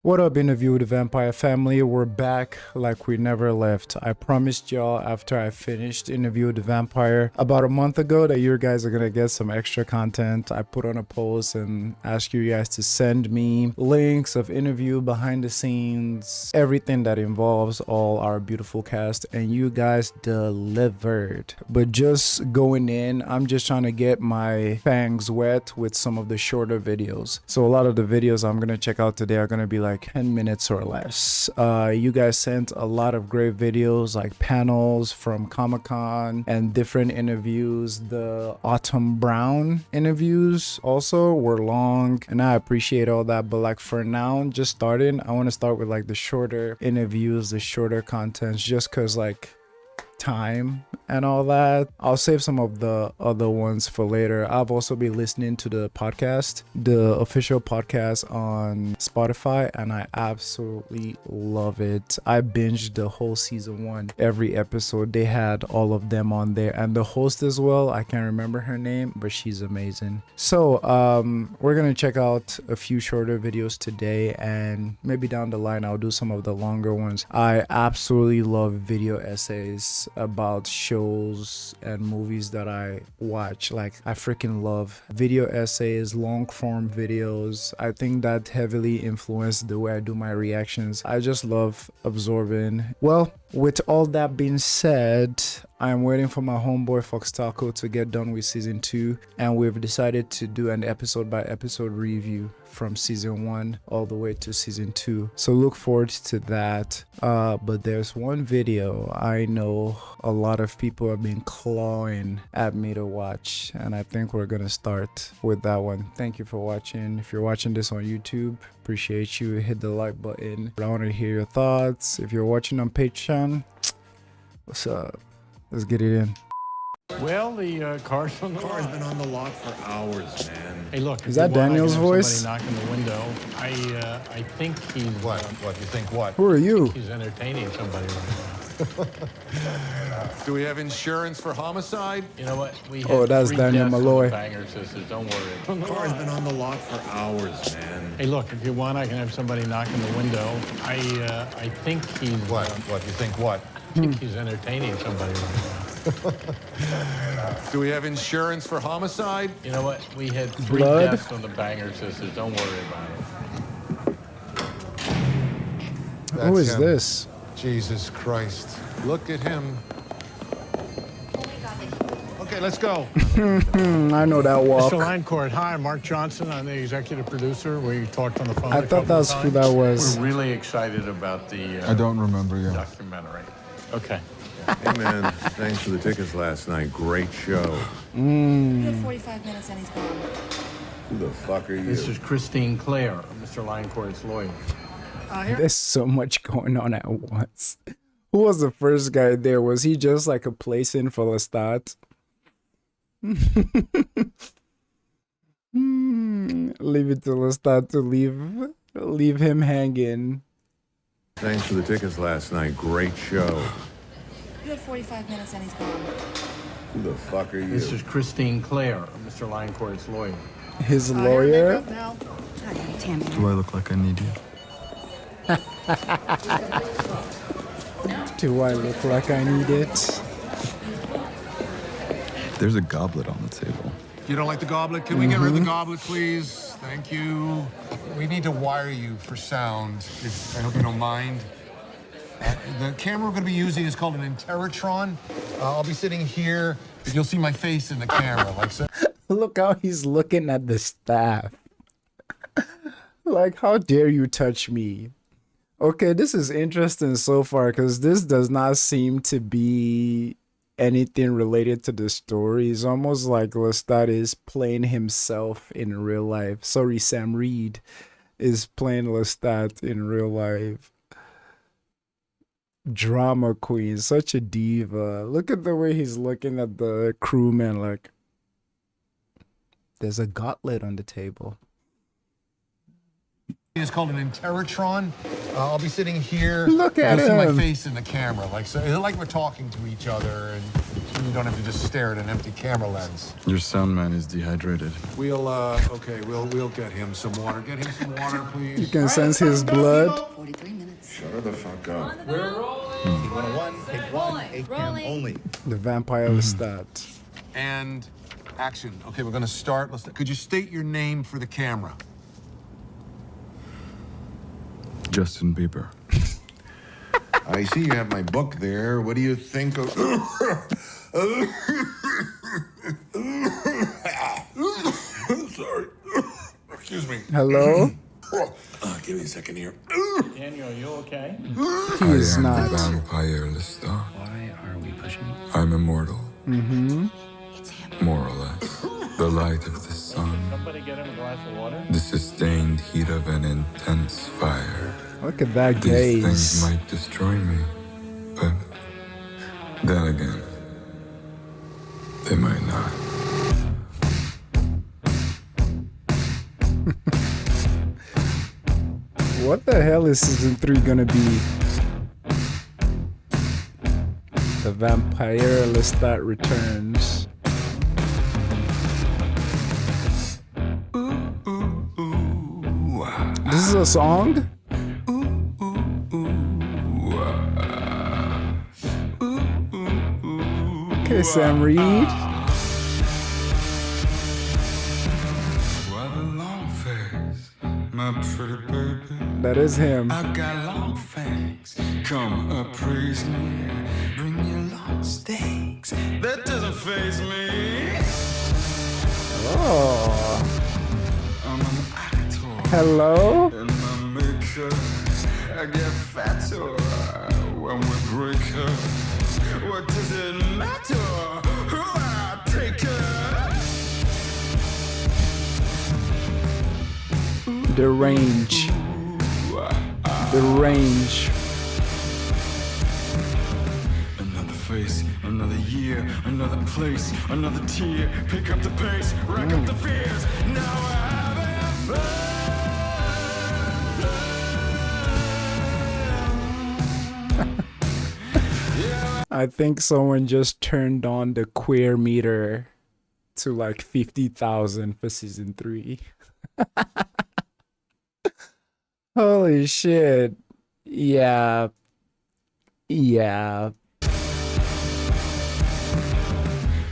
What up, Interview with the Vampire Family? We're back like we never left. I promised y'all after I finished Interview with the Vampire about a month ago that you guys are gonna get some extra content. I put on a post and asked you guys to send me links of interview, behind the scenes, everything that involves all our beautiful cast, and you guys delivered. But just going in, I'm just trying to get my fangs wet with some of the shorter videos. So a lot of the videos I'm gonna check out today are gonna be like 10 minutes or less. You guys sent a lot of great videos like panels from Comic-Con and different interviews. The Autumn Brown interviews also were long and I appreciate all that, but like for now, just starting, I want to start with like the shorter interviews, the shorter contents, just cause like time and all that. I'll save some of the other ones for later. I've also been listening to the podcast, the official podcast on Spotify, and I absolutely love it. I binged the whole season 1. Every episode they had all of them on there, and the host as well. I can't remember her name, but she's amazing. So we're gonna check out a few shorter videos today, and maybe down the line I'll do some of the longer ones. I absolutely love video essays about shows and movies that I watch. Like I freaking love video essays, long form videos. I think that heavily influenced the way I do my reactions. I just love absorbing. Well, with all that being said, I'm waiting for my homeboy Fox Taco to get done with season 2, and we've decided to do an episode by episode review from season 1 all the way to season 2. So look forward to that. But there's one video I know a lot of people have been clawing at me to watch, and I think we're gonna start with that one. Thank you for watching. If you're watching this on YouTube, appreciate you. Hit the like button. I want to hear your thoughts. If you're watching on Patreon, what's up? Let's get it in. Well, the car's on the Car's lot. been on the lot for hours, man. Hey, look. Is that Daniel's voice? Somebody knocking the window. I think he's. What? What? You think what? Who are you? He's entertaining somebody right Do we have insurance for homicide? now. You know what? We had Oh, that's 3 Daniel deaths on Malloy. the Banger Sisters. Don't worry. Car's been on the lot for hours, man. Hey, look. If you want, I can have somebody knocking the window. I think he's. What? What? You think what? I think he's entertaining somebody right now. Do we have insurance for homicide? You know what? We had 3 Blood? deaths on the Banger Sisters. Don't worry about it. Who is him. this? Jesus Christ. Look at him. Okay, let's go. I know that walk. Mr. Linecourt, hi, I'm Mark Johnson. I'm the executive producer. We talked on the phone. I thought that's who that was. We're really excited about the I don't remember you. documentary. Okay. Hey man, thanks for the tickets last night. Great show. We have 45 minutes and he's gone. Who the fuck are you? This is Christine Clare, Mr. Linecourt's lawyer. There's so much going on at once. Who was the first guy there? Was he just like a place-in for Lestat? Leave it to Lestat to leave him hanging. Thanks for the tickets last night. Great show. You have 45 minutes and he's gone. Who the fuck are you? This is Christine Clare, Mr. Linecourt's lawyer. His lawyer? Do I look like I need you? Do I look like I need it? There's a goblet on the table. You don't like the goblet? Can we get rid of the goblet, please? Thank you. We need to wire you for sound. I hope you don't mind. The camera we're going to be using is called an Interrotron. I'll be sitting here, but you'll see my face in the camera, like so. Look how he's looking at the staff. Like, how dare you touch me? Okay, this is interesting so far because this does not seem to be anything related to the story. It's almost like Lestat is playing himself in real life. Sorry, Sam Reid is playing Lestat in real life. Drama queen, such a diva. Look at the way he's looking at the crewman like, there's a gauntlet on the table. It's called an Interrotron. I'll be sitting here. Look at You'll see my him. face in the camera, like we're talking to each other, and you don't have to just stare at an empty camera lens. Your sound man is dehydrated. We'll get him some water. Get him some water, please. You can sense his blood. 43 minutes. Shut her the fuck up. Rolling. The vampire Lestat. And action. Okay, we're gonna start. Could you state your name for the camera? Justin Bieber. I see you have my book there. What do you think of... Sorry. Excuse me. Hello? Give me a second here. Daniel, are you okay? He is I am not. the vampire Lestat. Why are we pushing? I'm immortal. More or less. The light of the sun. Somebody get him a glass of water? The sustained heat of an intense fire. Look at that These things gaze. might destroy me, but then again, they might not. What the hell is season 3 gonna be? The vampire Lestat returns. This is a song? Okay, Sam Reid. My pretty baby, That is him. I got long fangs. Come appraise me, bring your long steaks. That doesn't faze me. Oh. I'm an actor. Hello? In my makeup, I get fatter when we break up. What does it matter who I take her? The range. The range. Another face, another year, another place, another tear. Pick up the pace, rack up the fears. Now I'm having I think someone just turned on the queer meter to like 50,000 for season 3. Holy shit. Yeah. Yeah.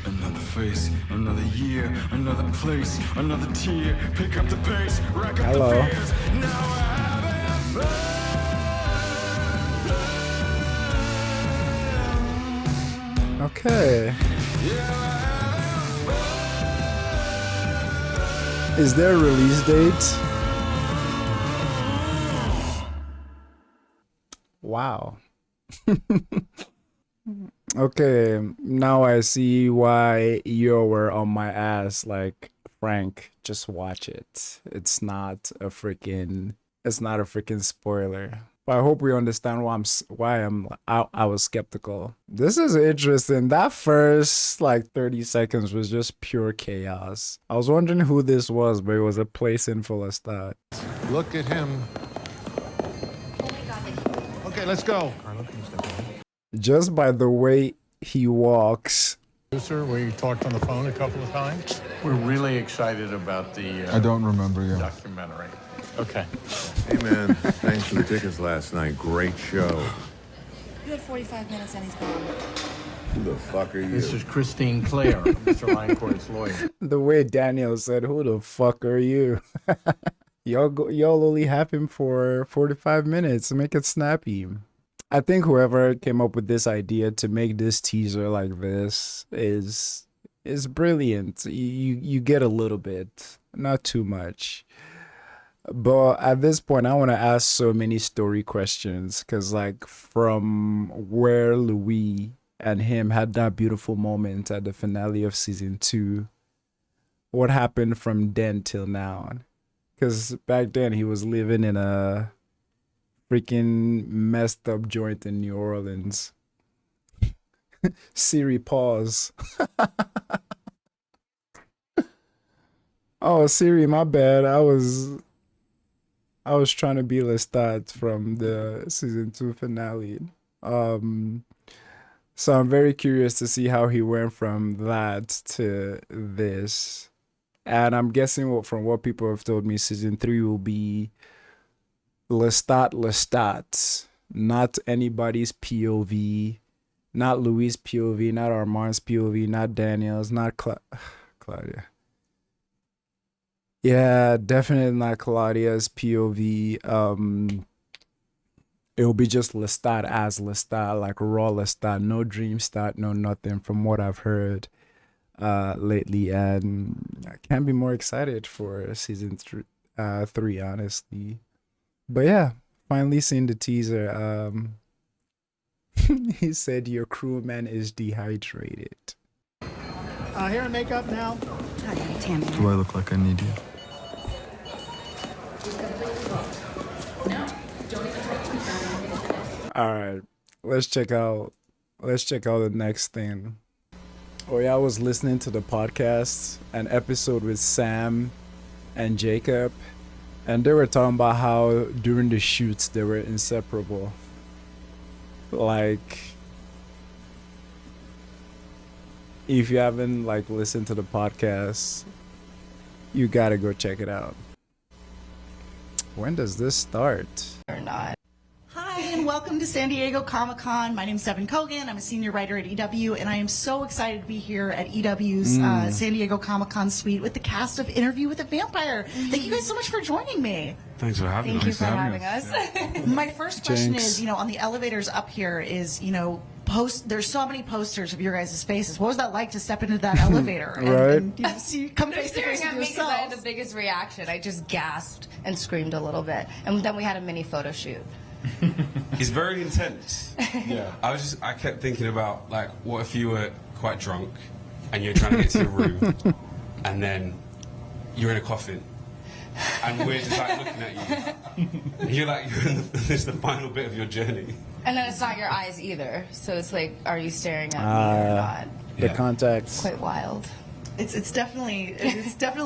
another face, another year, another place, another tear. Pick up the pace, rack up Hello. the fears. Now I'm having Okay. Is there a release date? Wow. Okay, now I see why you were on my ass like, Frank, just watch it. It's not a freaking spoiler. But I hope we understand why I was skeptical. This is interesting. That first like 30 seconds was just pure chaos. I was wondering who this was, but it was a place in full of stuff. Look at him. Okay, let's go. Just by the way he walks. Producer, we talked on the phone a couple of times. We're really excited about the I don't remember you. documentary. Okay. Hey, man, thanks for the tickets last night. Great show. You had 45 minutes and he's gone. Who the fuck are you? This is Christine Clare, Mr. Lioncourt's lawyer. The way Daniel said, "Who the fuck are you?" Y'all only have him for 45 minutes. Make it snappy. I think whoever came up with this idea to make this teaser like this is brilliant. You get a little bit, not too much. But at this point, I want to ask so many story questions, because like from where Louis and him had that beautiful moment at the finale of season 2, what happened from then till now? Because back then he was living in a freaking messed up joint in New Orleans. Siri, pause. Oh, Siri, my bad. I was I was trying to be Lestat from the season 2 finale. So I'm very curious to see how he went from that to this. And I'm guessing from what people have told me, season 3 will be Lestat, not anybody's POV, not Louis' POV, not Armand's POV, not Daniel's, not Claudia. Yeah, definitely not Claudia's POV. It'll be just Lestat as Lestat, like raw Lestat, no dream stat, no nothing from what I've heard lately. And I can't be more excited for season 3, honestly. But yeah, finally seen the teaser. He said your crewman is dehydrated. Hair and makeup now. Hi, I'm Tammy. Do I look like I need you? All right, let's check out the next thing. Oh yeah, I was listening to the podcast, an episode with Sam and Jacob, and they were talking about how during the shoots they were inseparable. Like, if you haven't like listened to the podcast, you gotta go check it out. When does this start? Or not. Hi, and welcome to San Diego Comic-Con. My name's Devin Kogan. I'm a senior writer at EW, and I am so excited to be here at EW's San Diego Comic-Con suite with the cast of Interview with a Vampire. Thank you guys so much for joining me. Thanks for having us. Thank you for having us. My first question Jinx. is, on the elevators up here is, there's so many posters of your guys' faces. What was that like to step into that elevator and come face to face with Because I had the yourselves? biggest reaction. I just gasped and screamed a little bit. And then we had a mini photo shoot. It's very intense. Yeah. I kept thinking about, like, what if you were quite drunk and you're trying to get to your room and then you're in a coffin and we're just like looking at you. And you're it's the final bit of your journey. And then it's not your eyes either. So it's like, are you staring at me or not? The contacts. Quite wild. It's definitely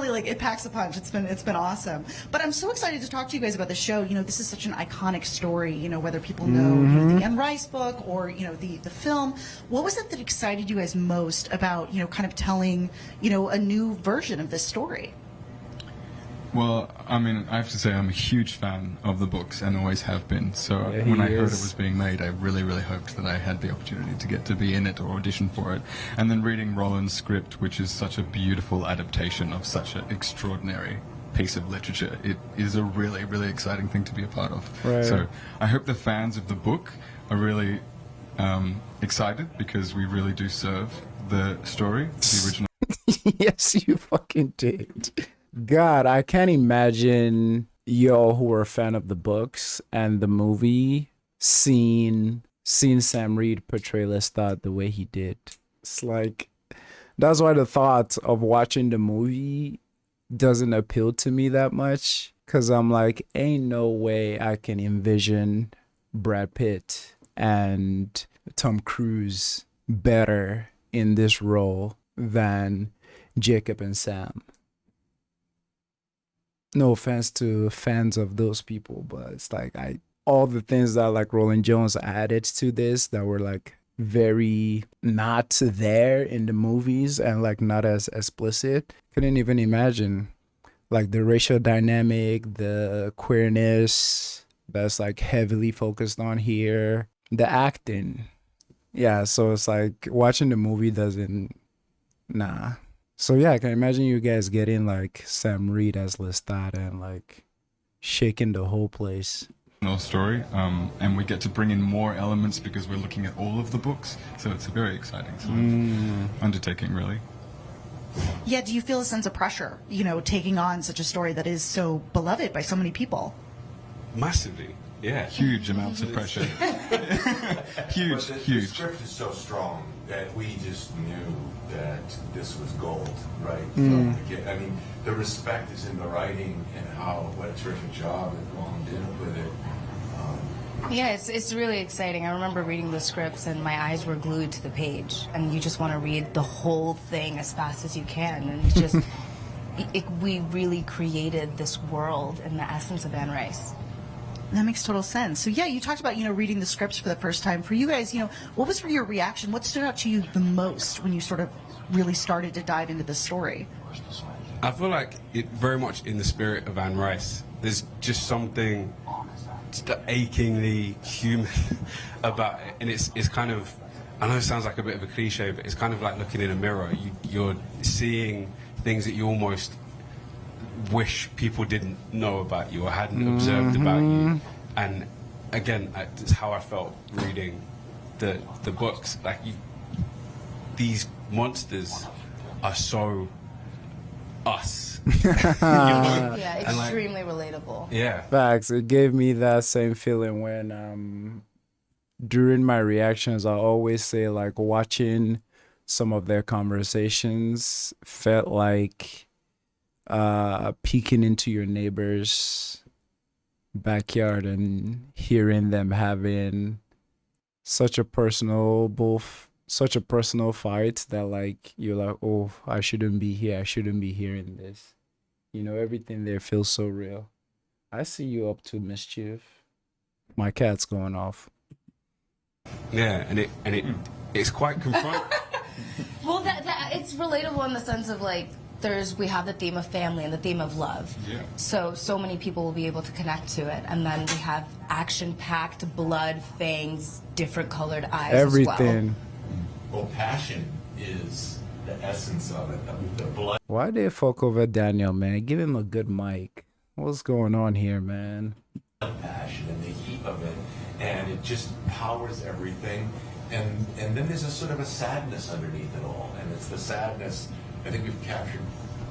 like it packs a punch. It's been awesome. But I'm so excited to talk to you guys about the show. This is such an iconic story. Whether people know the Anne Rice book or the film. What was it that excited you guys most about kind of telling a new version of this story? Well, I mean, I have to say I'm a huge fan of the books and always have been. So Yeah, when I he heard it is. was being made, I really, really hoped that I had the opportunity to get to be in it or audition for it. And then reading Roland's script, which is such a beautiful adaptation of such an extraordinary piece of literature, it is a really, really exciting thing to be a part of. Right. So I hope the fans of the book are really excited because we really do serve the story, the original. Yes, you fucking did. God, I can't imagine y'all who are a fan of the books and the movie seeing Sam Reid portray Lestat the way he did. It's like, that's why the thought of watching the movie doesn't appeal to me that much, because I'm like, ain't no way I can envision Brad Pitt and Tom Cruise better in this role than Jacob and Sam. No offense to fans of those people, but it's like all the things that like Roland Jones added to this that were like very not there in the movies and like not as explicit. Couldn't even imagine like the racial dynamic, the queerness that's like heavily focused on here, the acting. Yeah, so it's like watching the movie doesn't, nah. So yeah, I can imagine you guys getting like Sam Reid as Lestat and like shaking the whole place. Story, and we get to bring in more elements because we're looking at all of the books, so it's a very exciting sort of undertaking, really. Yeah, do you feel a sense of pressure, taking on such a story that is so beloved by so many people? Massively. Yeah. Huge amounts of pressure. Huge. The script is so strong that we just knew that this was gold, right? I mean, the respect is in the writing and what a terrific job that Roland did with it. Yeah, it's really exciting. I remember reading the scripts and my eyes were glued to the page, and you just want to read the whole thing as fast as you can, and it's just we really created this world in the essence of Anne Rice. That makes total sense. So yeah, you talked about, reading the scripts for the first time. For you guys, what was your reaction? What stood out to you the most when you sort of really started to dive into the story? I feel like it very much in the spirit of Anne Rice. There's just something just achingly human about it, and it's kind of, I know it sounds like a bit of a cliche, but it's kind of like looking in a mirror. You're seeing things that you almost wish people didn't know about you or hadn't observed about you. And again, it's how I felt reading the books. Like these monsters are so us. Yeah, extremely relatable. Yeah. Facts. It gave me that same feeling when during my reactions, I always say like watching some of their conversations felt like peeking into your neighbor's backyard and hearing them having such a personal fight that like you're like, oh, I shouldn't be here. I shouldn't be hearing this. Everything there feels so real. I see you up to mischief. My cat's going off. Yeah, and it's quite confronting. Well, that it's relatable in the sense of like we have the theme of family and the theme of love. Yeah. So many people will be able to connect to it, and then we have action-packed blood, fangs, different colored eyes. Everything. Well, passion is the essence of it. The blood. Why they fuck over Daniel, man? Give him a good mic. What's going on here, man? Passion and the heat of it, and it just powers everything. And then there's a sort of a sadness underneath it all, and it's the sadness. I think we've captured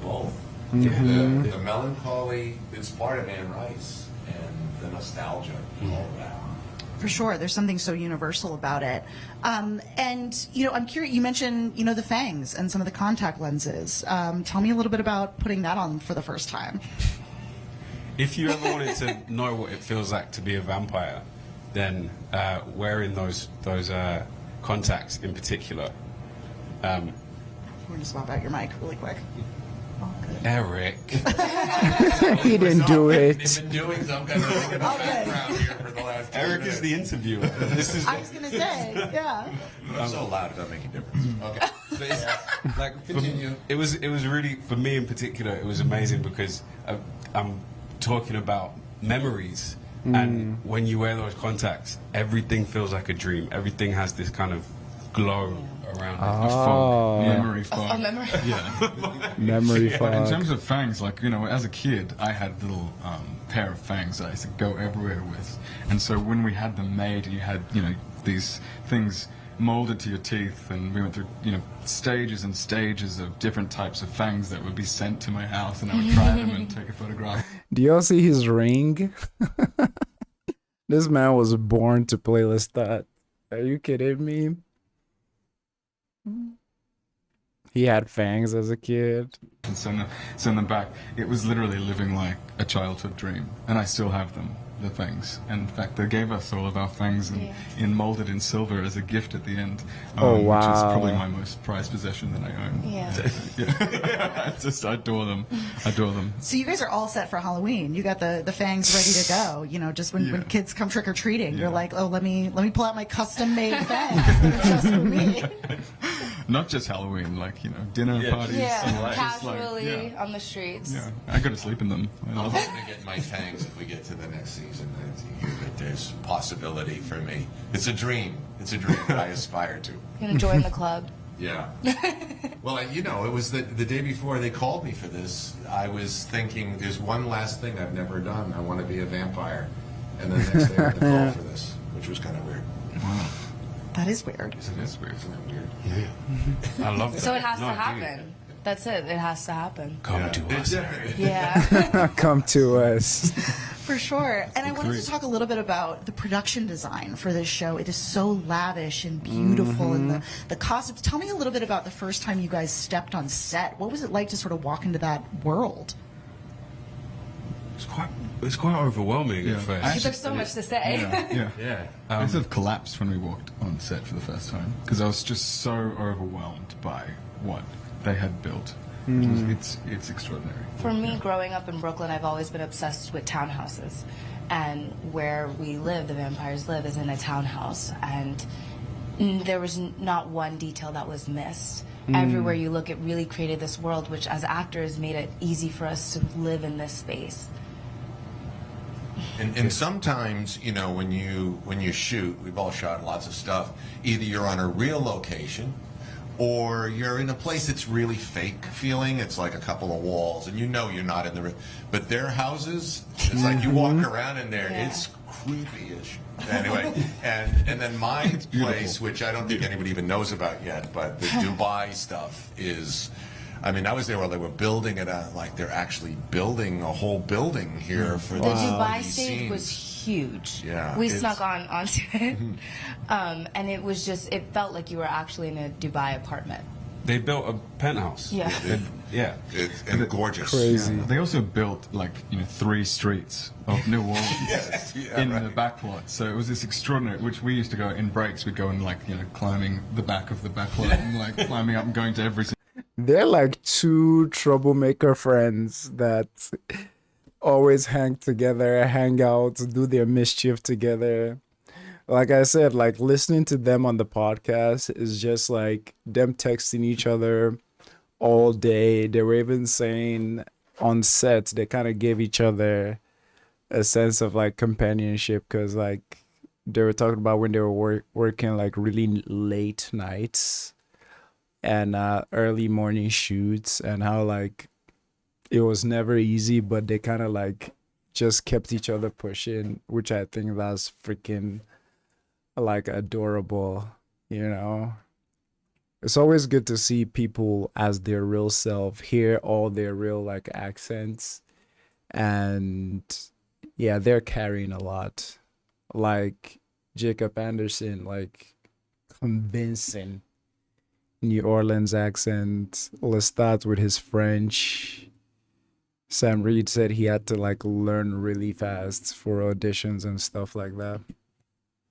both. Mm-hmm. The melancholy is part of Anne Rice, and the nostalgia, all of that. For sure, there's something so universal about it. And I'm curious. You mentioned the fangs and some of the contact lenses. Tell me a little bit about putting that on for the first time. If you ever wanted to know what it feels like to be a vampire, then wearing those contacts in particular. We're going to swap out your mic really quick. Eric. He didn't do it. They've been doing some kind of thing in the background here for the last 10 Eric minutes. is the interviewer. This is I was going to say, yeah. I'm so loud it doesn't make a difference. Okay. But it's, like Continue. it was really, for me in particular, it was amazing because I'm talking about memories, and when you wear those contacts, everything feels like a dream. Everything has this kind of glow around it. Oh, Memory fog. A memory. Yeah. memory But in fog. terms of fangs, like, as a kid, I had a little pair of fangs that I used to go everywhere with. And so when we had them made, you had, these things molded to your teeth, and we went through, stages and stages of different types of fangs that would be sent to my house, and I would try them and take a photograph. Do y'all see his ring? This man was born to play Lestat. Are you kidding me? He had fangs as a kid. And send them back. It was literally living like a childhood dream, and I still have them, the fangs. And in fact, they gave us all of our fangs in molded in silver as a gift at the end. Oh, wow. Which is probably my most prized possession that I own. Yeah. I adore them. I adore them. So you guys are all set for Halloween. You got the fangs ready to go. Just when kids come trick or treating, you're like, oh, let me pull out my custom made fangs that are just for me. Not just Halloween, like dinner parties. Yeah, and just casually on the streets. Yeah, I go to sleep in them. I I'm love it. hoping to get my fangs if we get to the next season. I hear that there's possibility for me. It's a dream. It's a dream that I aspire to. You're gonna join the club. Yeah. Well, it was the day before they called me for this. I was thinking, there's one last thing I've never done. I want to be a vampire. And then the next day I had the call for this, which was kind of weird. Wow. That is weird. Isn't that weird? Isn't that weird? I love that. So it has to No, happen. That's it. It has to happen. Come to us. Yeah. Come to us. For sure. And I wanted to talk a little bit about the production design for this show. It is so lavish and beautiful, and the costumes. Tell me a little bit about the first time you guys stepped on set. What was it like to sort of walk into that world? It was quite overwhelming at first. There's so much to say. Yeah. I sort of collapsed when we walked on set for the first time because I was just so overwhelmed by what they had built. It's extraordinary. For me, growing up in Brooklyn, I've always been obsessed with townhouses. And where we live, the vampires live, is in a townhouse. And there was not one detail that was missed. Everywhere you look, it really created this world, which as actors made it easy for us to live in this space. And sometimes, you know, when you shoot, we've all shot lots of stuff, either you're on a real location or you're in a place that's really fake feeling. It's like a couple of walls, and you know you're not in the... But their houses, it's like you walk around in there, it's creepy-ish. Anyway, and then my place, which I don't think anybody even knows about yet, but the Dubai stuff is... I mean, I was there while they were building it, like they're actually building a whole building here for the Dubai stage was huge. Yeah, we snuck onto it, and it was just, it felt like you were actually in a Dubai apartment. They built a penthouse. Yeah. Yeah. It's gorgeous. Crazy. They also built, like, 3 streets of New Orleans in the backlot. So it was this extraordinary, which we used to go in breaks. We'd go and, like, climbing the back of the backlot and, like, climbing up and going to every... They're like two troublemaker friends that always hang together, hang out, do their mischief together. Like I said, like listening to them on the podcast is just like them texting each other all day. They were even saying on set, they kind of gave each other a sense of like companionship, because like they were talking about when they were working like really late nights and early morning shoots, and how like it was never easy, but they kind of like just kept each other pushing, which I think that's freaking like adorable, you know. It's always good to see people as their real self, hear all their real like accents, and yeah, they're carrying a lot. Like Jacob Anderson, like convincing New Orleans accent. Lestat with his French. Sam Reid said he had to like learn really fast for auditions and stuff like that.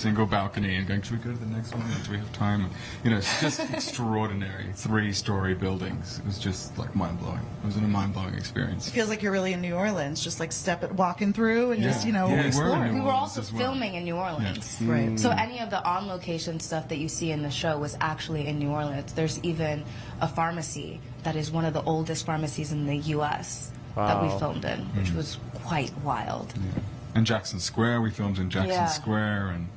Single balcony and going, should we go to the next one? Do we have time? You know, it's just extraordinary. 3-story buildings. It was just like mind-blowing. It was a mind-blowing experience. It feels like you're really in New Orleans, just like walking through and just, you know, exploring. We were also filming in New Orleans. Yeah. Right. So any of the on-location stuff that you see in the show was actually in New Orleans. There's even a pharmacy that is one of the oldest pharmacies in the U.S. that we filmed in, which was quite wild. Yeah. And Jackson Square, we filmed in Jackson Square, and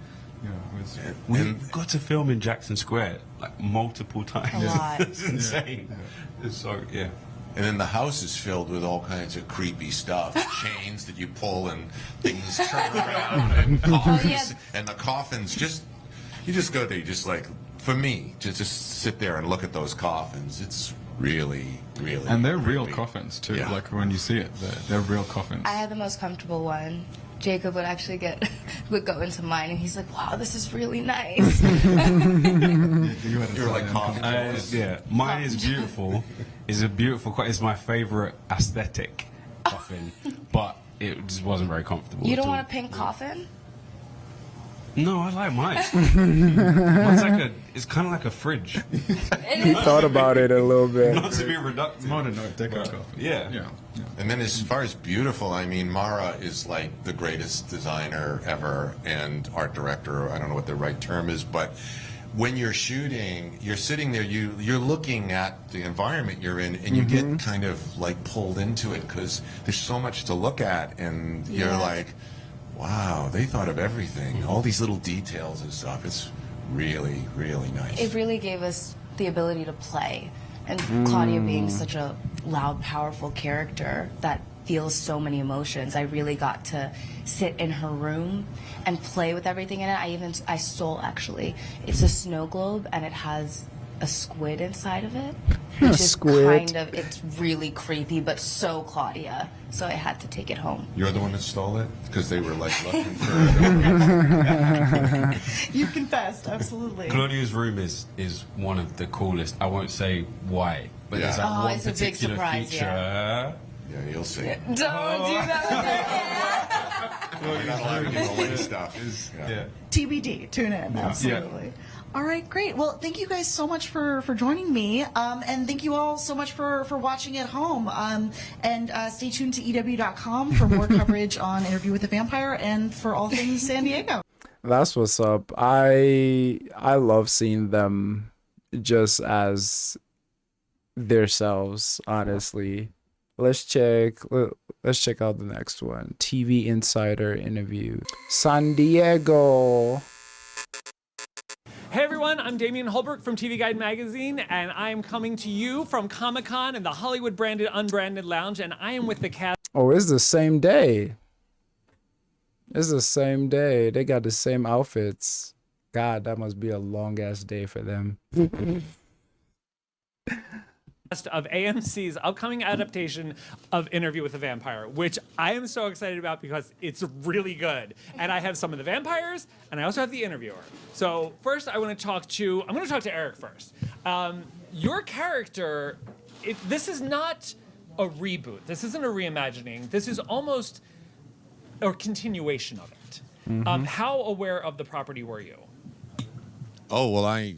yeah, it was. We got to film in Jackson Square like multiple times. A lot. It's insane. It's so And then the house is filled with all kinds of creepy stuff. Chains that you pull and things turn around and coffins. And the coffins you just go there, you just like, for me, to just sit there and look at those coffins, it's really, really And they're real creepy. coffins too, like when you see it, they're real coffins. I had the most comfortable one. Jacob would actually would go into mine, and he's like, "Wow, this is really nice." You were like coffin. yeah, mine is beautiful. It's my favorite aesthetic coffin, but it just wasn't very comfortable. You don't want a pink coffin? No, I like mine. Mine's it's kind of like a fridge. He thought about it a little bit. Not to be reductive. Modern Art Deco coffin. Yeah. And then as far as beautiful, I mean, Mara is like the greatest designer ever and art director. I don't know what the right term is, but when you're shooting, you're sitting there, you're looking at the environment you're in, and you get kind of like pulled into it because there's so much to look at, and you're like, wow, they thought of everything, all these little details and stuff. It's really, really nice. It really gave us the ability to play. And Claudia being such a loud, powerful character that feels so many emotions, I really got to sit in her room and play with everything in it. I stole, actually, it's a snow globe, and it has a squid inside of it, which is it's really creepy, but so Claudia. So I had to take it home. You're the one that stole it? Because they were like looking for it. You confessed, absolutely. Claudia's room is one of the coolest. I won't say why, but there's that one it's a big particular surprise, feature. Yeah, you'll see. Don't do that with her. You're not allowed to give away stuff. Yeah. TBD. Tune in. Absolutely. All right, great. Well, thank you guys so much for joining me, and thank you all so much for watching at home. And stay tuned to EW.com for more coverage on Interview with the Vampire and for all things San Diego. That's what's up. I love seeing them just as themselves, honestly. Let's check out the next one. TV Insider interview. San Diego. Hey everyone, I'm Damian Holbrook from TV Guide Magazine, and I am coming to you from Comic-Con in the Hollywood branded unbranded lounge, and I am with the cast. Oh, it's the same day. It's the same day. They got the same outfits. God, that must be a long ass day for them. Of AMC's upcoming adaptation of Interview with the Vampire, which I am so excited about because it's really good. And I have some of the vampires, and I also have the interviewer. So first, I'm going to talk to Eric first. Your character, this is not a reboot. This isn't a reimagining. This is almost a continuation of it. How aware of the property were you? Oh, well, I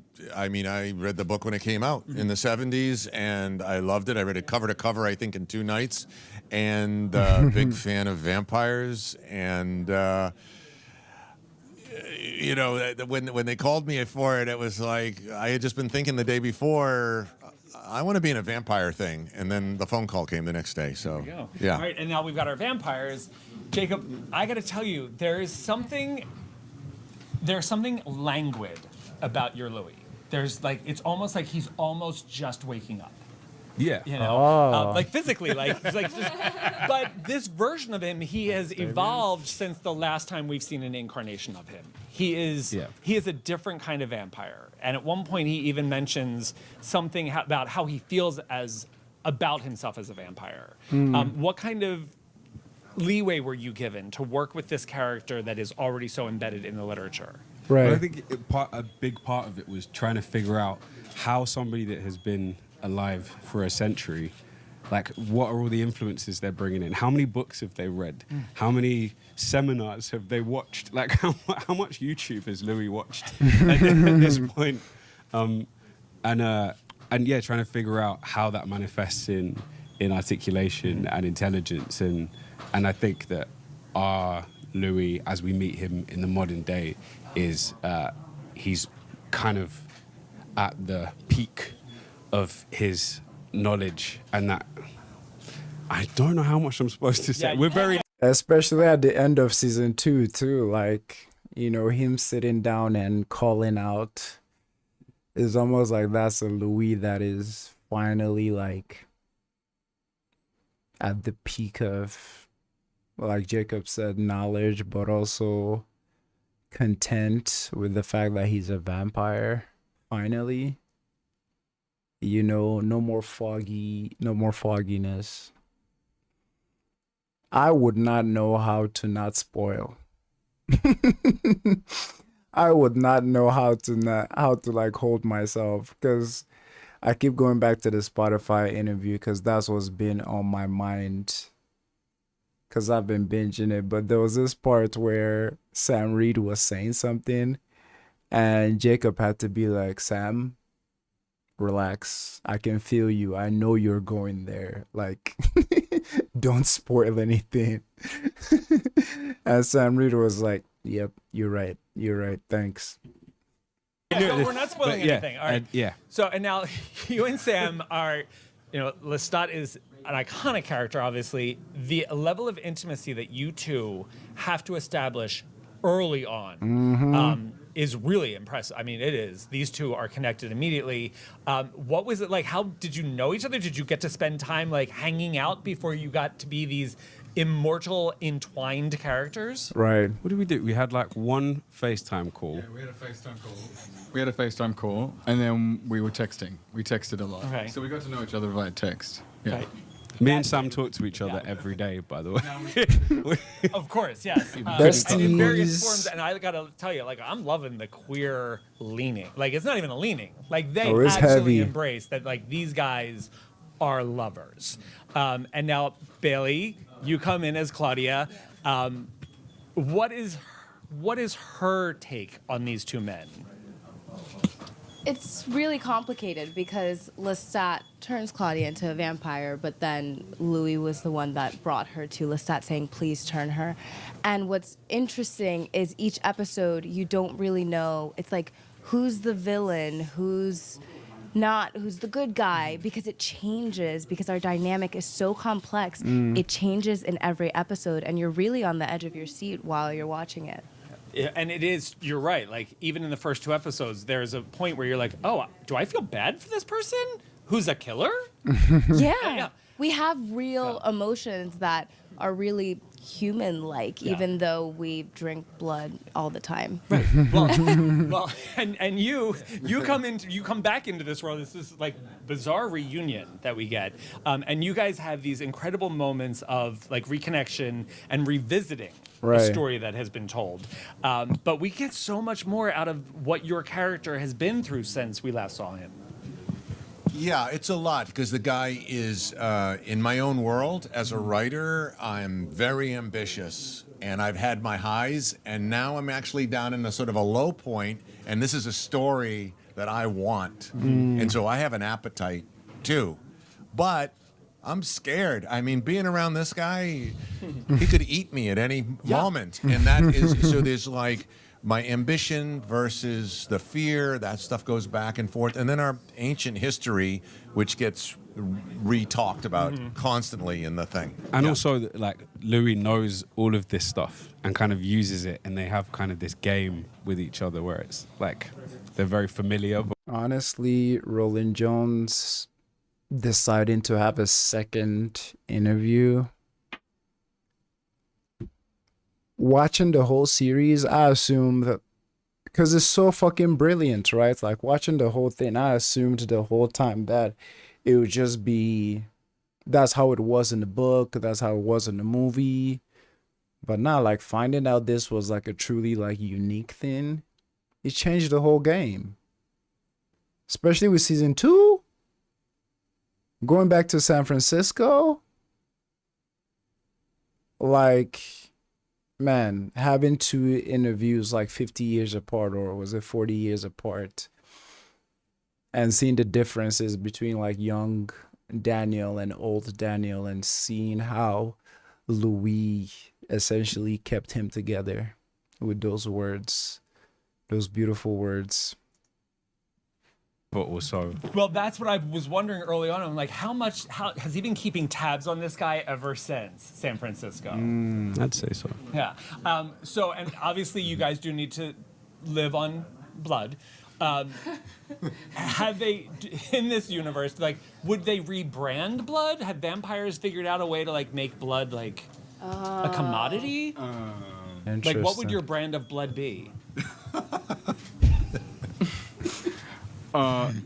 mean, I read the book when it came out in the 70s, and I loved it. I read it cover to cover, I think, in 2 nights, and big fan of vampires. And, you know, when they called me for it, it was like I had just been thinking the day before, I want to be in a vampire thing. And then the phone call came the next day. So, yeah. All right, and now we've got our vampires. Jacob, I got to tell you, there's something languid about your Louis. There's like, it's almost like he's almost just waking up. Yeah. You know, like physically, like, he's like just, but this version of him, he has evolved since the last time we've seen an incarnation of him. He is a different kind of vampire. And at one point he even mentions something about how he feels about himself as a vampire. What kind of leeway were you given to work with this character that is already so embedded in the literature? Right. Well, I think a big part of it was trying to figure out how somebody that has been alive for a century, like, what are all the influences they're bringing in? How many books have they read? How many seminars have they watched? Like, how much YouTube has Louis watched at this point? And yeah, trying to figure out how that manifests in articulation and intelligence. And I think that our Louis, as we meet him in the modern day, is he's kind of at the peak of his knowledge, and that I don't know how much I'm supposed to say. We're very, especially at the end of season 2 too, like, you know, him sitting down and calling out is almost like that's a Louis that is finally like at the peak of, like Jacob said, knowledge, but also content with the fact that he's a vampire finally. You know, no more fogginess. I would not know how to not spoil. I would not know how to like hold myself, because I keep going back to the Spotify interview because that's what's been on my mind, because I've been binging it. But there was this part where Sam Reid was saying something and Jacob had to be like, Sam, relax, I can feel you, I know you're going there, like don't spoil anything. And Sam Reid was like, yep, you're right, thanks. No, we're not spoiling anything. All right. So, and now you and Sam are, you know, Lestat is an iconic character, obviously. The level of intimacy that you two have to establish early on is really impressive. I mean, it is. These two are connected immediately. What was it like? How did you know each other? Did you get to spend time like hanging out before you got to be these immortal, entwined characters? Right. What did we do? We had like one FaceTime call. Yeah, we had a FaceTime call, and then we were texting. We texted a lot. Okay. So we got to know each other via text. Yeah. Right. Me and Sam talk to each other every day, by the way. Of course, yes. Besties. In various forms, and I gotta tell you, like, I'm loving the queer leaning. Like, it's not even a leaning. Like, they it's actually heavy. embrace that, like, these guys are lovers. And now, Bailey, you come in as Claudia. what is her take on these two men? It's really complicated because Lestat turns Claudia into a vampire, but then Louis was the one that brought her to Lestat saying, please turn her. And what's interesting is each episode, you don't really know. It's like, who's the villain? Who's not? Who's the good guy? Because it changes, because our dynamic is so complex. It changes in every episode, and you're really on the edge of your seat while you're watching it. Yeah, and it is, you're right. Like, even in the first 2 episodes, there's a point where you're like, oh, do I feel bad for this person? Who's a killer? Yeah. We have real emotions that are really human-like, even though we drink blood all the time. Right. Well, and you come back into this world. This is like bizarre reunion that we get, and you guys have these incredible moments of like reconnection and revisiting a story that has been told. But we get so much more out of what your character has been through since we last saw him. Yeah, it's a lot because the guy is in my own world. As a writer, I'm very ambitious and I've had my highs, and now I'm actually down in a sort of a low point, and this is a story that I want. And so I have an appetite too. But I'm scared. I mean, being around this guy, he could eat me at any moment. And that is, so there's like my ambition versus the fear, that stuff goes back and forth. And then our ancient history, which gets re-talked about constantly in the thing. And also, like, Louis knows all of this stuff and kind of uses it, and they have kind of this game with each other where it's like they're very familiar. Honestly, Roland Jones deciding to have a second interview, watching the whole series, I assume that because it's so fucking brilliant, right? Like watching the whole thing, I assumed the whole time that it would just be, that's how it was in the book, that's how it was in the movie. But now, like, finding out this was like a truly like unique thing, it changed the whole game. Especially with season 2, going back to San Francisco, like, man, having 2 interviews like 50 years apart, or was it 40 years apart, and seeing the differences between like young Daniel and old Daniel, and seeing how Louis essentially kept him together with those words, those beautiful words. But also, well, that's what I was wondering early on. I'm like, how has he been keeping tabs on this guy ever since San Francisco? I'd say so. Yeah. So, and obviously you guys do need to live on blood. Have they, in this universe, like, would they rebrand blood? Have vampires figured out a way to like make blood like a commodity? Like, what would your brand of blood be?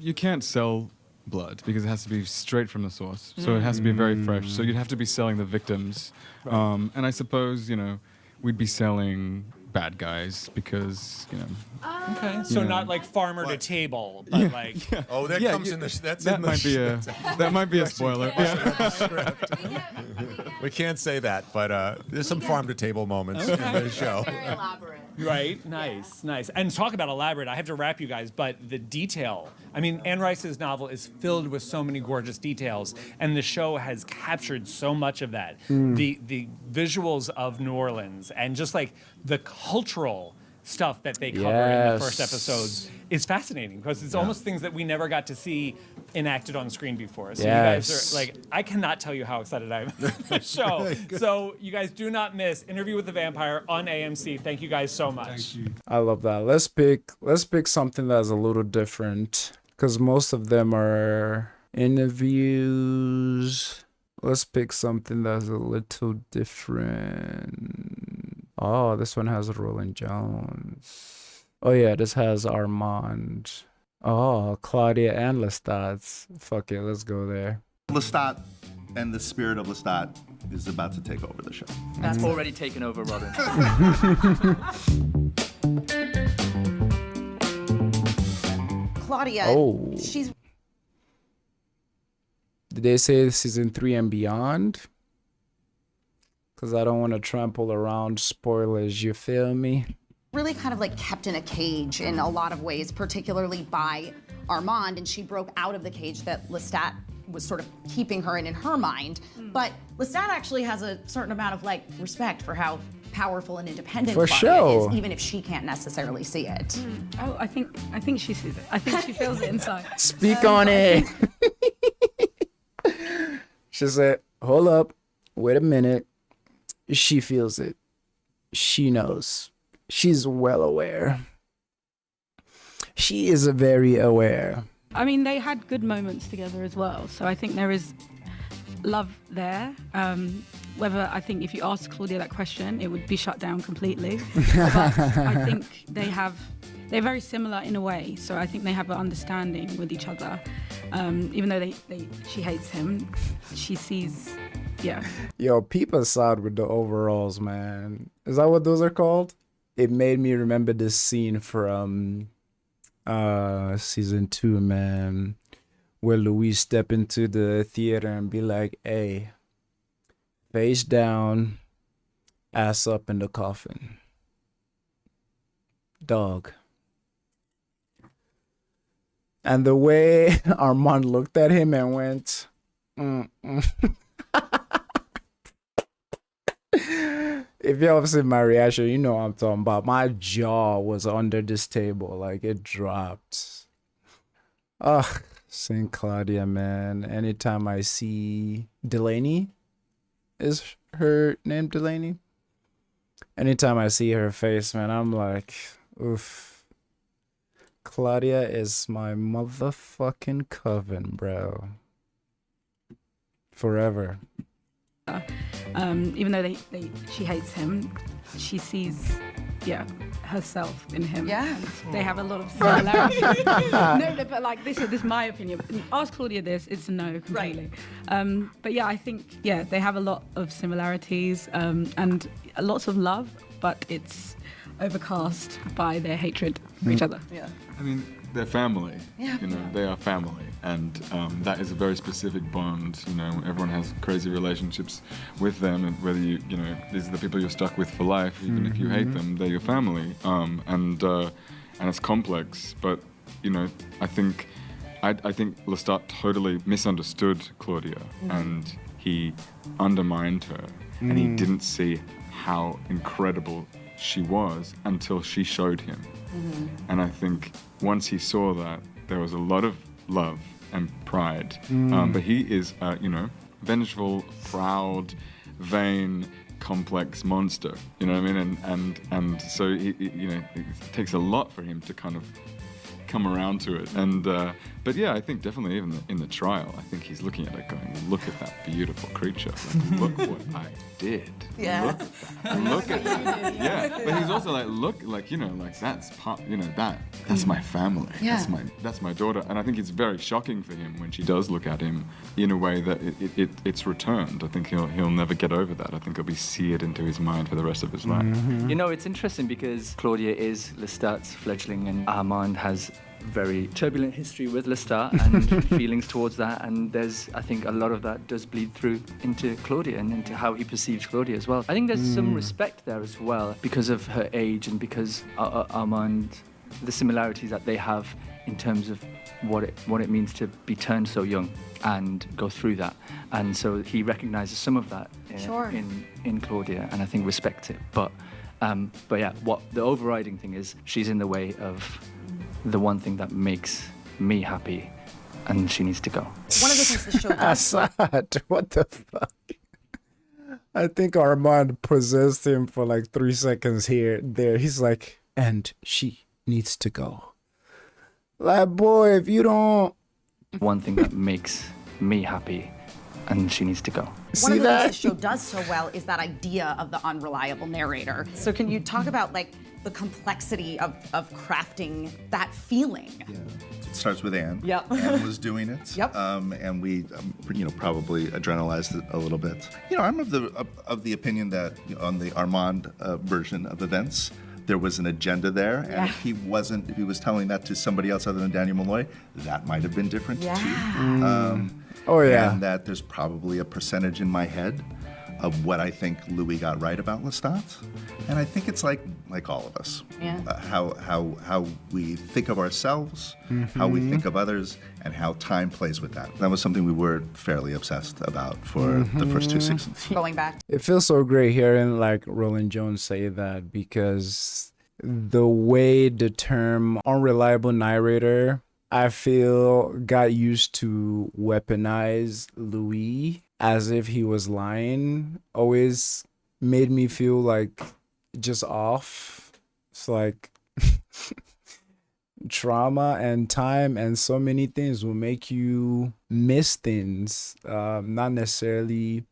You can't sell blood because it has to be straight from the source. So it has to be very fresh. So you'd have to be selling the victims. And I suppose, you know, we'd be selling bad guys because, you know. Okay. So not like farmer to table, but like. Oh, that comes in the. That might be a spoiler. We can't say that, but there's some farm to table moments in the show. Very elaborate. Right, nice. And talk about elaborate. I have to wrap you guys, but the detail. I mean, Anne Rice's novel is filled with so many gorgeous details, and the show has captured so much of that. The visuals of New Orleans and just like the cultural stuff that they cover in the first episodes is fascinating because it's almost things that we never got to see enacted on screen before. So you guys are like, I cannot tell you how excited I am for the show. So you guys do not miss Interview with the Vampire on AMC. Thank you guys so much. Thank you. I love that. Let's pick something that's a little different because most of them are interviews. Let's pick something that's a little different. Oh, this one has Roland Jones. Oh yeah, this has Armand. Oh, Claudia and Lestat. Fuck it, let's go there. Lestat and the spirit of Lestat is about to take over the show. That's already taken over, Robin. Claudia, she's... Did they say season 3 and beyond? Because I don't want to trample around spoilers, you feel me? Really kind of like kept in a cage in a lot of ways, particularly by Armand, and she broke out of the cage that Lestat was sort of keeping her in her mind. But Lestat actually has a certain amount of like respect for how powerful and independent For Claudia sure. is, even if she can't necessarily see it. Oh, I think she sees it. I think she feels it inside. Speak on it. She said, hold up, wait a minute. She feels it. She knows. She's well aware. She is very aware. I mean, they had good moments together as well, so I think there is love there. Whether I think if you ask Claudia that question, it would be shut down completely. But I think they're very similar in a way, so I think they have an understanding with each other. Even though she hates him, she sees, yeah. Yo, peep aside with the overalls, man. Is that what those are called? It made me remember this scene from season 2, man, where Louis step into the theater and be like, hey, face down, ass up in the coffin. Dog. And the way Armand looked at him and went, If y'all have seen my reaction, you know what I'm talking about. My jaw was under this table, like it dropped. Ugh, St. Claudia, man. Anytime I see Delaney, is her name Delaney? Anytime I see her face, man, I'm like, oof. Claudia is my motherfucking coven, bro. Forever. Even though she hates him, she sees, yeah, herself in him. Yeah. And they have a lot of similarities. No, but like this is my opinion. Ask Claudia this, it's a no completely. Right. But yeah, I think, yeah, they have a lot of similarities and lots of love, but it's overcast by their hatred for each other. Yeah. I mean, they're family. Yeah. You know, they are family, and that is a very specific bond. You know, everyone has crazy relationships with them, and whether you know, these are the people you're stuck with for life. Even if you hate them, they're your family. And it's complex, but you know, I think Lestat totally misunderstood Claudia, and he undermined her, and he didn't see how incredible she was until she showed him. And I think once he saw that, there was a lot of love and pride. But he is, you know, vengeful, proud, vain, complex monster. You know what I mean? And so he, you know, it takes a lot for him to kind of come around to it. And but yeah, I think definitely even in the trial, I think he's looking at it going, look at that beautiful creature. Like, look what I did. Yeah. Look at that. Look at that. Yeah. But he's also like, look, like, you know, like that's part, you know, that's my family. Yeah. That's my daughter. And I think it's very shocking for him when she does look at him in a way that it's returned. I think he'll never get over that. I think it'll be seared into his mind for the rest of his life. You know, it's interesting because Claudia is Lestat's fledgling and Armand has very turbulent history with Lestat and feelings towards that, and there's, I think, a lot of that does bleed through into Claudia and into how he perceives Claudia as well. I think there's some respect there as well because of her age and because Armand, the similarities that they have in terms of what it means to be turned so young and go through that, and so he recognizes some of that in Claudia, and I think respects it. But yeah, what the overriding thing is, she's in the way of the one thing that makes me happy, and she needs to go. One of the things the show does. Assad, what the fuck? I think Armand possessed him for like 3 seconds there. He's like, and she needs to go. Like, boy, if you don't... One thing that makes me happy, and she needs to go. One of the things the show does so well is that idea of the unreliable narrator. So can you talk about like the complexity of crafting that feeling? Yeah. It starts with Anne. Yep. Anne was doing it. Yep. And we, you know, probably adrenalized it a little bit. You know, I'm of the opinion that on the Armand version of events, there was an agenda there, and if he was telling that to somebody else other than Daniel Malloy, that might have been different too. Oh yeah. And that there's probably a percentage in my head of what I think Louis got right about Lestat. And I think it's like all of us. Yeah. How we think of ourselves, how we think of others, and how time plays with that. That was something we were fairly obsessed about for the first 2 seasons. Going back. It feels so great hearing like Roland Jones say that, because the way the term unreliable narrator, I feel, got used to weaponize Louis as if he was lying, always made me feel like just off. It's like trauma and time and so many things will make you miss things, not necessarily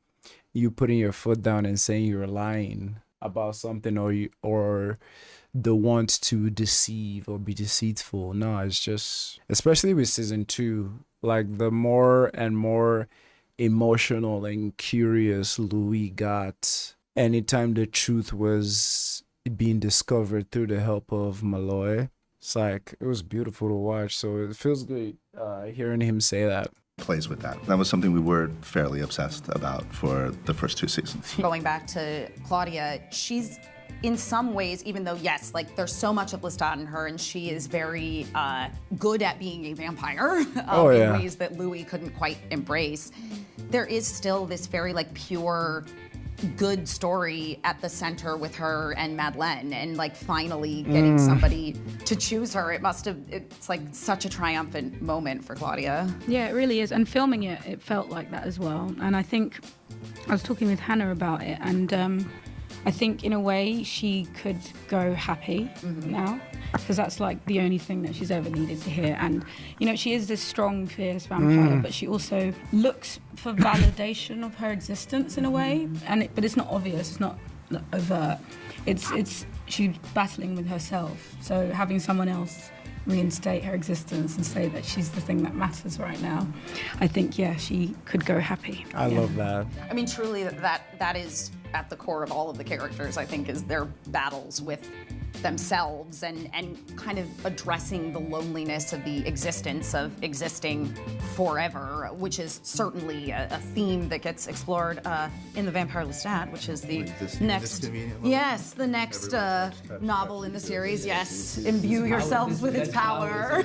you putting your foot down and saying you're lying about something, or the want to deceive or be deceitful. No, it's just, especially with season 2, like the more and more emotional and curious Louis got anytime the truth was being discovered through the help of Malloy. It's like, it was beautiful to watch. So it feels good hearing him say that. Plays with that. That was something we were fairly obsessed about for the first 2 seasons. Going back to Claudia, she's in some ways, even though, yes, like there's so much of Lestat in her, and she is very good at being a vampire in ways that Louis couldn't quite embrace, there is still this very like pure, good story at the center with her and Madeleine, and like finally getting somebody to choose her. It's like such a triumphant moment for Claudia. Yeah, it really is. And filming it, it felt like that as well. And I think I was talking with Hannah about it, and I think in a way she could go happy now, because that's like the only thing that she's ever needed to hear. And you know, she is this strong, fierce vampire, but she also looks for validation of her existence in a way. But it's not obvious, it's not overt. It's she's battling with herself. So having someone else reinstate her existence and say that she's the thing that matters right now, I think, yeah, she could go happy. I love that. I mean, truly, that is at the core of all of the characters, I think, is their battles with themselves and kind of addressing the loneliness of the existence of existing forever, which is certainly a theme that gets explored in The Vampire Lestat, which is the next novel in the series. Yes, imbue yourselves with its power.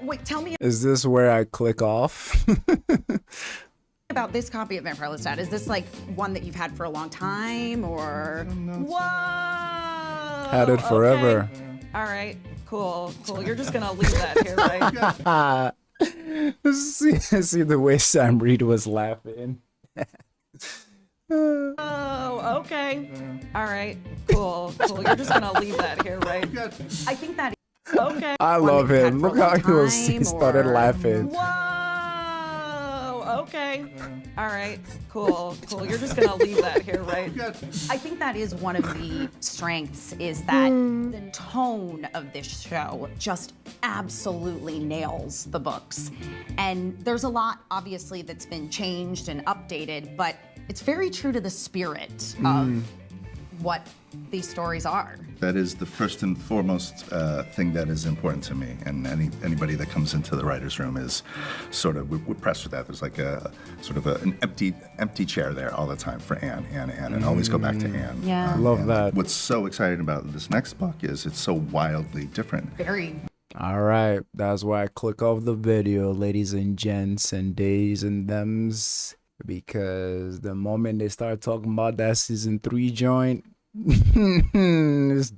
Wait, tell me. Is this where I click off? About this copy of Vampire Lestat. Is this like one that you've had for a long time, or? Whoa! Had it forever. Okay. All right, cool. You're just gonna leave that here, right? See the way Sam Reid was laughing. Oh, okay. All right, cool. You're just gonna leave that here, right? I think that. Okay. I love him. Look how he started laughing. Okay. All right. Cool. You're just gonna leave that here, right? I think that is one of the strengths, is that the tone of this show just absolutely nails the books. And there's a lot, obviously, that's been changed and updated, but it's very true to the spirit of what these stories are. That is the first and foremost thing that is important to me, and anybody that comes into the writer's room is sort of, we're pressed with that. There's like a sort of an empty chair there all the time for Anne, and always go back to Anne. Yeah. Love that. What's so exciting about this next book is it's so wildly different. Very. All right, that's why I click off the video, ladies and gents and days and thems, because the moment they start talking about that season 3 joint, it's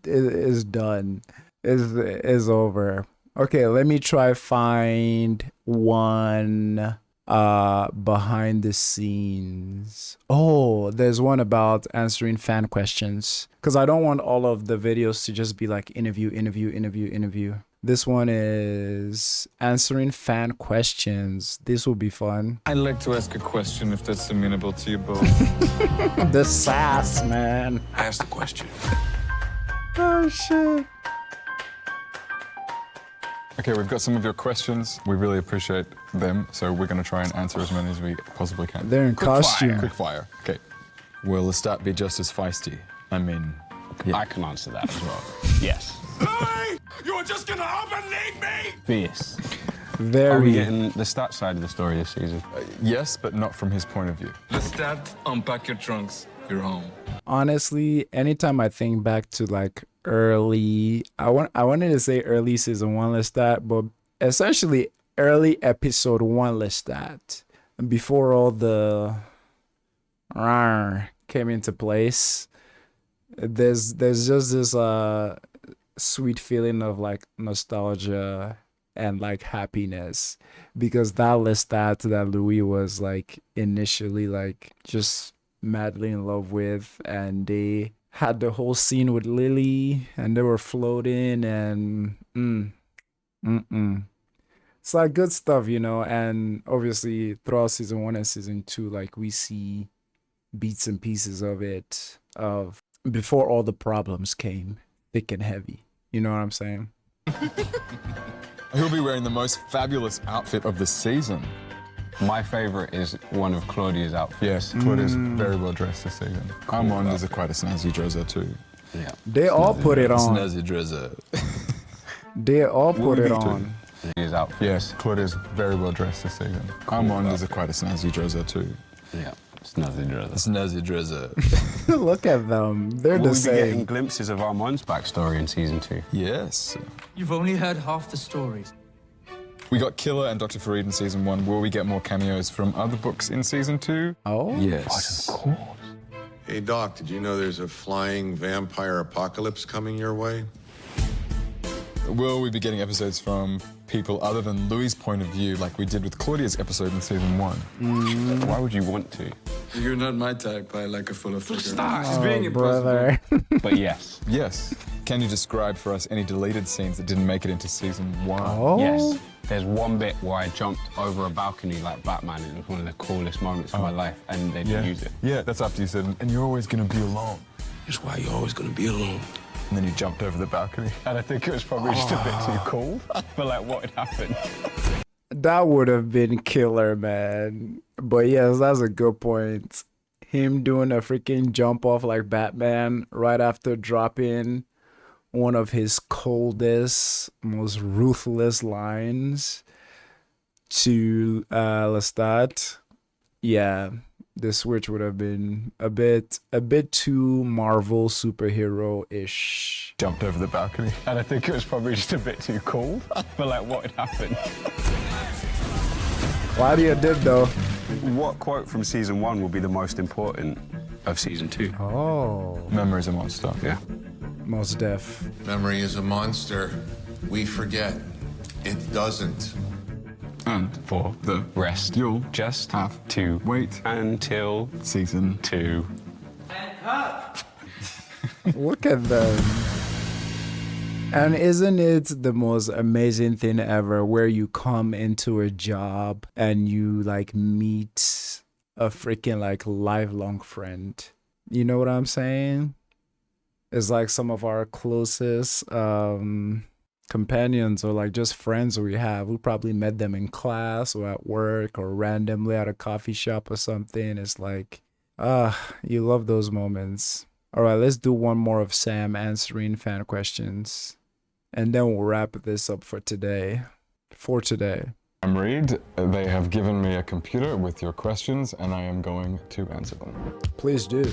done. It's over. Okay, let me try find one behind the scenes. Oh, there's one about answering fan questions, because I don't want all of the videos to just be like interview. This one is answering fan questions. This will be fun. I'd like to ask a question, if that's amenable to you both. The sass, man. Ask the question. Oh, shit. Okay, we've got some of your questions. We really appreciate them, so we're going to try and answer as many as we possibly can. They're in costume. Quick fire. Okay. Will Lestat be just as feisty? I mean, yeah. I can answer that as well. Yes. Hey! You were just gonna up and leave me? Fierce. Very. Are we getting the stat side of the story this season? Yes, but not from his point of view. Lestat, unpack your trunks. You're home. Honestly, anytime I think back to like early, I wanted to say early season 1 Lestat, but essentially early episode 1 Lestat, before all the came into place. There's just this sweet feeling of like nostalgia and like happiness, because that Lestat that Louis was like initially like just madly in love with, and they had the whole scene with Lily and they were floating and it's like good stuff, you know. And obviously throughout season 1 and season 2, like we see bits and pieces of it of before all the problems came thick and heavy, you know what I'm saying? Who'll be wearing the most fabulous outfit of the season? My favorite is one of Claudia's outfits. Yes, Claudia's very well dressed this season. Armand is quite a snazzy dresser too. Yeah. They all put it on. Snazzy dresser. They all put it on. His outfits. Yes, Claudia's very well dressed this season. Armand is quite a snazzy dresser too. Yeah. Snazzy dresser. Snazzy dresser. Look at them. They're Will the we be getting same. glimpses of Armand's backstory in season 2? Yes. You've only heard half the stories. We got Killer and Dr. Reid in season 1. Will we get more cameos from other books in season 2? Oh? Yes. Of course. Hey, Doc, did you know there's a flying vampire apocalypse coming your way? Will we be getting episodes from people other than Louis' point of view, like we did with Claudia's episode in season 1? Why would you want to? You're not my type, I like a fuller figure. Stop. Oh, brother. But yes. Yes. Can you describe for us any deleted scenes that didn't make it into season 1? Oh? Yes. There's one bit where I jumped over a balcony like Batman, and it was one of the coolest moments of my life, and they didn't use it. Yeah, that's after you said, and you're always going to be alone. That's why you're always going to be alone. And then you jumped over the balcony. And I think it was probably just a bit too cool for like what had happened. That would have been killer, man. But yes, that's a good point. Him doing a freaking jump off like Batman right after dropping one of his coldest, most ruthless lines to Lestat. Yeah, the switch would have been a bit too Marvel superhero-ish. Jumped over the balcony. And I think it was probably just a bit too cool for like what had happened. Why do you did though? What quote from season 1 will be the most important of season 2? Oh. Memory's a monster. Yeah. Most deaf. Memory is a monster. We forget. It doesn't. And for the rest, you'll just have to wait until season 2. Look at them. And isn't it the most amazing thing ever where you come into a job and you like meet a freaking like lifelong friend? You know what I'm saying? It's like some of our closest companions or like just friends we have. We probably met them in class or at work or randomly at a coffee shop or something. It's like, you love those moments. All right, let's do one more of Sam answering fan questions. And then we'll wrap this up for today. I'm Reid. They have given me a computer with your questions, and I am going to answer them. Please do.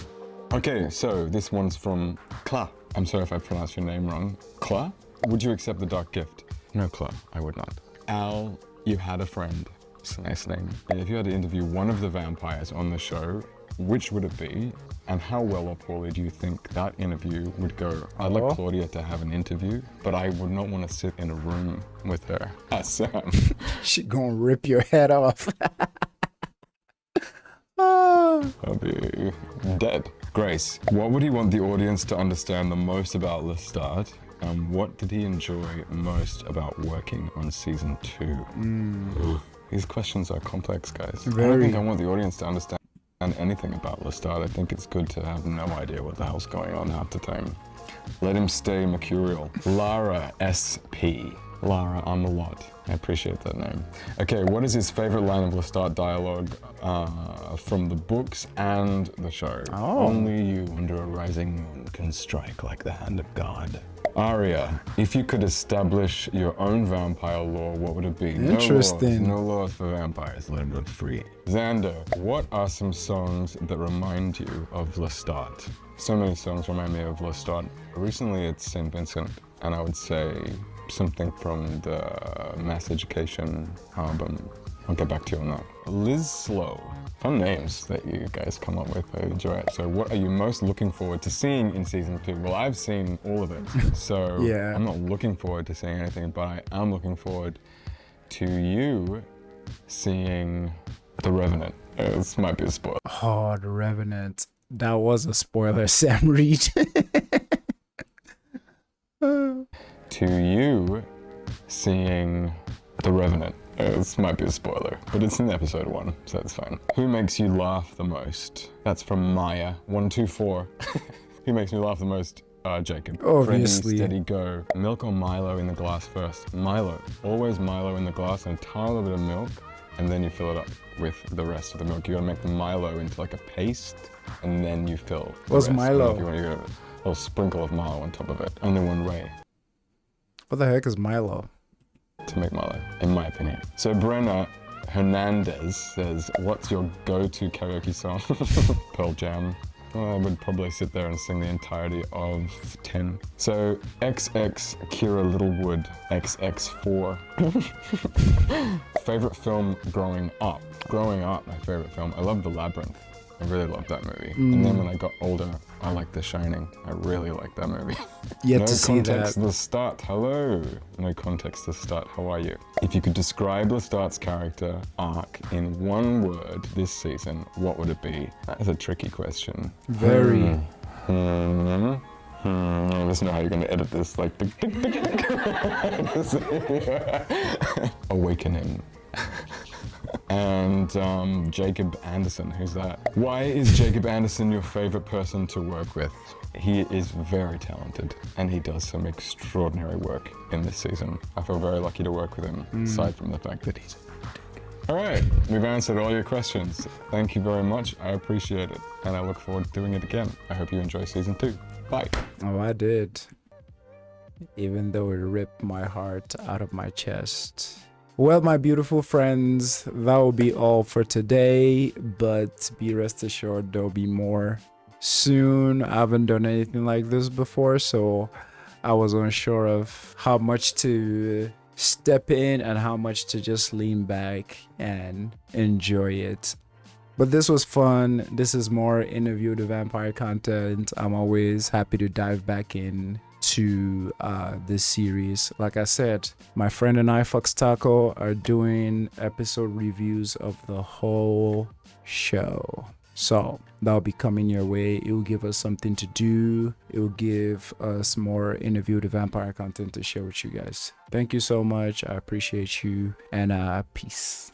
Okay, so this one's from Kla. I'm sorry if I pronounced your name wrong. Kla? Would you accept the dark gift? No, Kla, I would not. Al, you had a friend. It's a nice name. And if you had to interview one of the vampires on the show, which would it be? And how well or poorly do you think that interview would go? I'd like Claudia to have an interview, but I would not want to sit in a room with her. Sam. She gonna rip your head off. I'll be dead. Grace, what would you want the audience to understand the most about Lestat? And what did he enjoy most about working on season 2? These questions are complex, guys. I don't think I want the audience to understand anything about Lestat. I think it's good to have no idea what the hell's going on half the time. Let him stay mercurial. Lara SP. Lara, I'm a lot. I appreciate that name. Okay, what is his favorite line of Lestat dialogue from the books and the show? Oh. Only you under a rising moon can strike like the hand of God. Arya, if you could establish your own vampire law, what would it be? Interesting. No laws for vampires, let them run free. Xander, what are some songs that remind you of Lestat? So many songs remind me of Lestat. Recently it's St. Vincent, and I would say something from the Mass Education album. I'll get back to you on that. Liz Slow. Fun names that you guys come up with. I enjoy it. So what are you most looking forward to seeing in season 2? Well, I've seen all of it. So Yeah. I'm not looking forward to seeing anything, but I am looking forward to you seeing The Revenant. This might be a spoiler. Oh, The Revenant. That was a spoiler, Sam Reid. To you seeing The Revenant. This might be a spoiler, but it's in episode 1, so that's fine. Who makes you laugh the most? That's from Maya124. Who makes me laugh the most? Jacob. Obviously. Freddie, steady, go. Milk or Milo in the glass first? Milo. Always Milo in the glass, and a tiny little bit of milk, and then you fill it up with the rest of the milk. You gotta make the Milo into like a paste, and then you fill the What's rest. Milo? If you want, you get a little sprinkle of Milo on top of it. Only one way What the heck is Milo? to make Milo, in my opinion. So Brenna Hernandez says, what's your go-to karaoke song? Pearl Jam. Well, I would probably sit there and sing the entirety of 10. So XX Kira Littlewood, XX4. Favorite film growing up? Growing up, my favorite film. I love The Labyrinth. I really loved that movie. And then when I got older, I liked The Shining. I really liked that movie. Yet No to see context, that. Lestat, hello. No context, Lestat, how are you? If you could describe Lestat's character arc in one word this season, what would it be? That is a tricky question. Very. I just know how you're going to edit this, like, awakening. And Jacob Anderson, who's that? Why is Jacob Anderson your favorite person to work with? He is very talented, and he does some extraordinary work in this season. I feel very lucky to work with him, aside from the fact that he's a dick. All right, we've answered all your questions. Thank you very much, I appreciate it, and I look forward to doing it again. I hope you enjoy season 2. Bye. Oh, I did. Even though it ripped my heart out of my chest. Well, my beautiful friends, that will be all for today, but be rest assured there'll be more soon. I haven't done anything like this before, so I was unsure of how much to step in and how much to just lean back and enjoy it. But this was fun. This is more Interview the Vampire content. I'm always happy to dive back in to this series. Like I said, my friend and I, Fox Taco, are doing episode reviews of the whole show. So that'll be coming your way. It will give us something to do. It will give us more Interview the Vampire content to share with you guys. Thank you so much. I appreciate you, and peace.